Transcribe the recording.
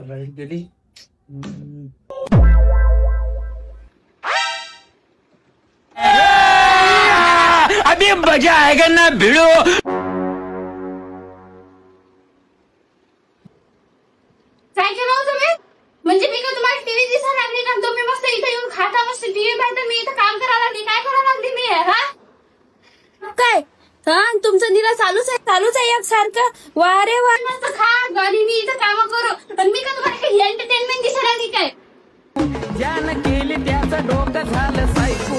Light गेली. अभी मजा आएगा ना भिड़ो. काय केलं हो तुम्ही? म्हणजे मी का तुम्हाला टीव्ही दिसायला लागली का? तुम्ही मस्त इथे येऊन खाता मस्त टीव्ही पाहता, मी इथं काम करायला लागली. काय करायला लागली मी हा? काय तुमचं निरा चालूच आहे एकसारखं. वा रे वा, मस्त खा गाणी मी इथं काम करू. पण मी का तुम्हाला काही एंटरटेनमेंट दिसायला लागली काय? ज्यानं केली त्याचं डोकं झालं सायकू.